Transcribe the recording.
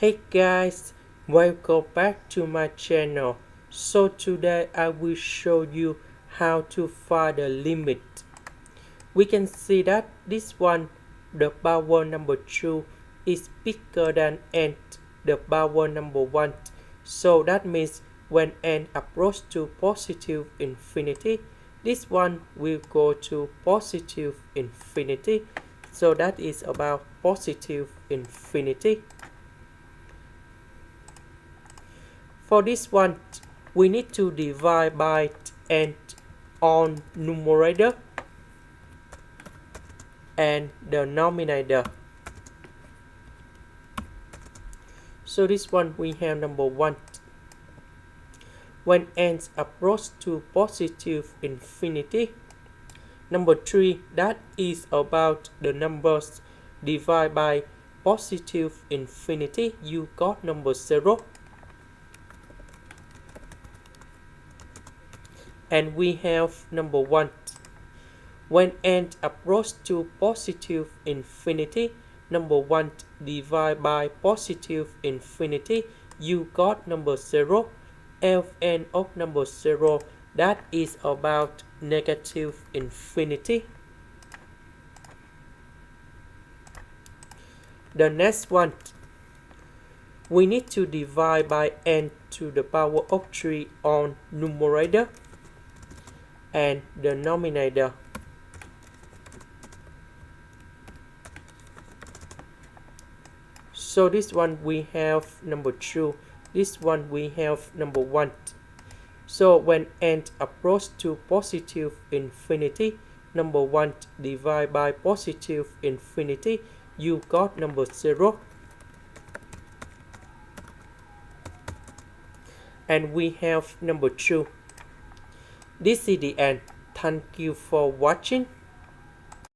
Hey guys, welcome back to my channel. So today I will show you how to find the limit. We can see that this one, the power number 2 is bigger than n, the power number 1. So that means when n approaches to positive infinity, this one will go to positive infinity. So that is about positive infinity. For this one, we need to divide by n on numerator and the denominator. So this one we have number 1. When n approach to positive infinity, number 3, that is about the numbers divided by positive infinity, you got number 0. And we have number 1. When n approach to positive infinity, number 1 divided by positive infinity, you got number 0. Ln of number 0, that is about negative infinity. The next one, we need to divide by n to the power of 3 on numerator and the denominator. So this one we have number 2, this one we have number 1. So when n approach to positive infinity, number 1 divided by positive infinity, you got number 0. And we have number 2. This is the end. Thank you for watching.